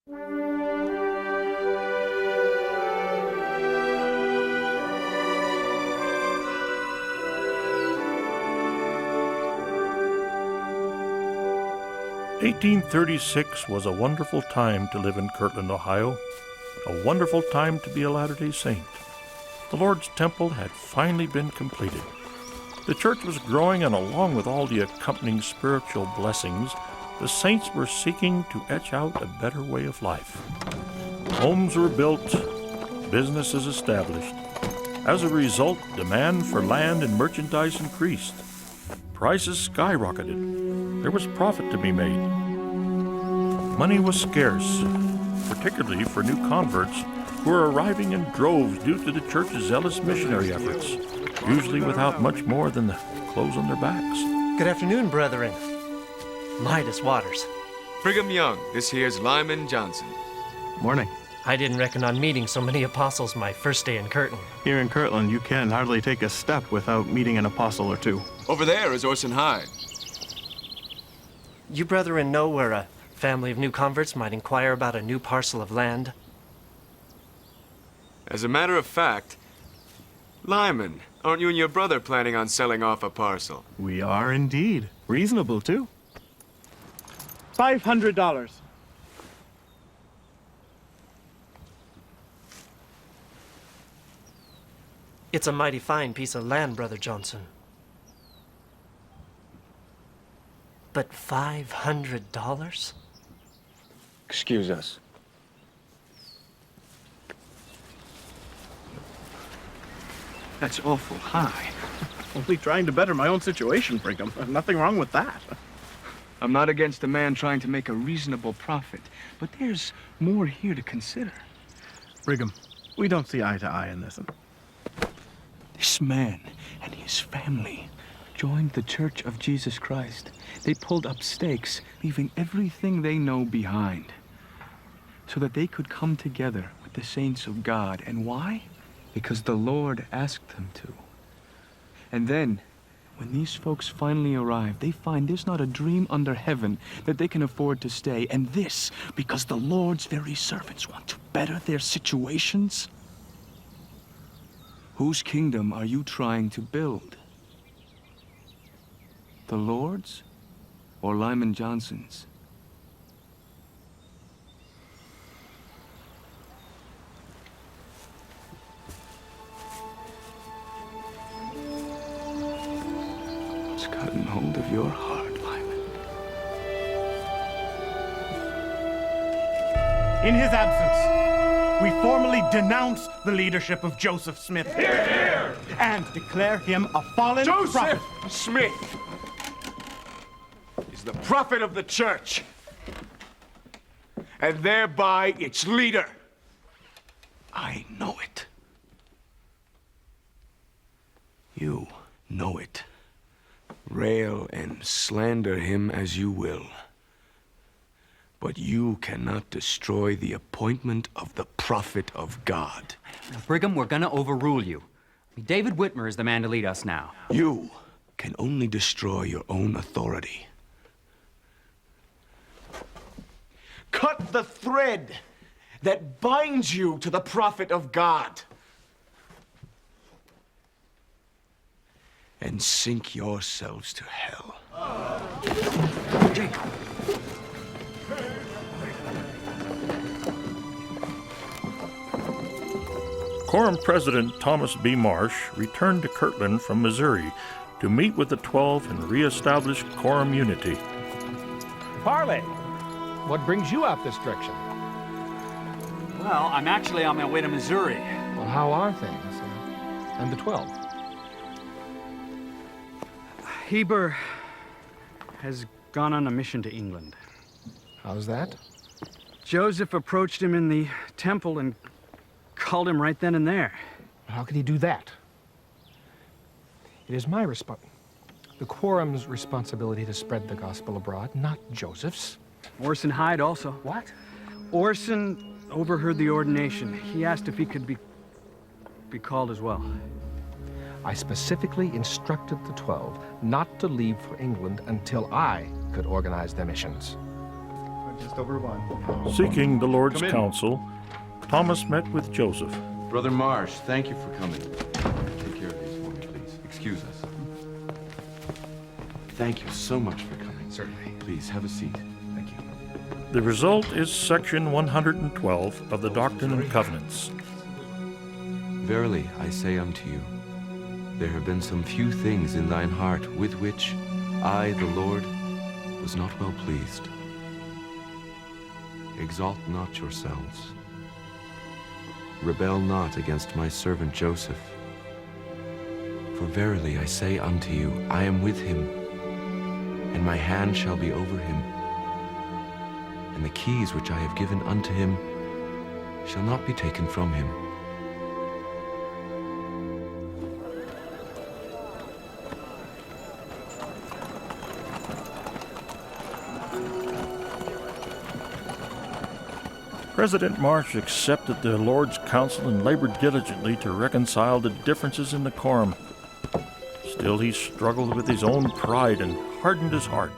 "1836 was a wonderful time to live in Kirtland, Ohio, a wonderful time to be a Latter-day Saint. The Lord's Temple had finally been completed. The church was growing, and along with all the accompanying spiritual blessings, the saints were seeking to etch out a better way of life. Homes were built, businesses established. As a result, demand for land and merchandise increased. Prices skyrocketed. There was profit to be made. Money was scarce, particularly for new converts who were arriving in droves due to the church's zealous missionary efforts, usually without much more than the clothes on their backs. Good afternoon, brethren. Midas Waters. Brigham Young, this here's Lyman Johnson. Morning. I didn't reckon on meeting so many apostles my first day in Kirtland. Here in Kirtland, you can hardly take a step without meeting an apostle or two. Over there is Orson Hyde. You brethren know where a family of new converts might inquire about a new parcel of land? As a matter of fact, Lyman, aren't you and your brother planning on selling off a parcel? We are indeed. Reasonable, too. $500. It's a mighty fine piece of land, Brother Johnson. But $500? Excuse us. That's awful high. Only trying to better my own situation, Brigham. Nothing wrong with that. I'm not against a man trying to make a reasonable profit, but there's more here to consider. Brigham, we don't see eye to eye in this. This man and his family joined the Church of Jesus Christ. They pulled up stakes, leaving everything they know behind, so that they could come together with the saints of God. And why? Because the Lord asked them to. And then, when these folks finally arrive, they find there's not a dream under heaven that they can afford to stay. And this, because the Lord's very servants want to better their situations. Whose kingdom are you trying to build? The Lord's or Lyman Johnson's? It's gotten hold of your heart, Lyman. In his absence, we formally denounce the leadership of Joseph Smith. Hear, hear! And declare him a fallen prophet. Joseph Smith is the prophet of the church, and thereby its leader. I know it. You know it. Rail and slander him as you will, but you cannot destroy the appointment of the prophet of God. Now, Brigham, we're gonna overrule you. David Whitmer is the man to lead us now. You can only destroy your own authority. Cut the thread that binds you to the prophet of God, and sink yourselves to hell. Quorum President Thomas B. Marsh returned to Kirtland from Missouri to meet with the 12 and reestablish quorum unity. Parley, what brings you out this direction? Well, I'm actually on my way to Missouri. Well, how are things? And the 12? Heber has gone on a mission to England. How's that? Joseph approached him in the temple and called him right then and there. How could he do that? It is the quorum's responsibility to spread the gospel abroad, not Joseph's. Orson Hyde also. What? Orson overheard the ordination. He asked if he could be called as well. I specifically instructed the 12 not to leave for England until I could organize their missions. just over one. Seeking the Lord's Come in. counsel, Thomas met with Joseph. Brother Marsh, thank you for coming. Take care of these for me, please. Excuse us. Thank you so much for coming. Certainly. Please, have a seat. Thank you. The result is section 112 of the Doctrine and Covenants. Verily, I say unto you, there have been some few things in thine heart with which I, the Lord, was not well pleased. Exalt not yourselves. Rebel not against my servant Joseph. For verily I say unto you, I am with him, and my hand shall be over him. And the keys which I have given unto him shall not be taken from him. President Marsh accepted the Lord's counsel and labored diligently to reconcile the differences in the quorum. Still, he struggled with his own pride and hardened his heart.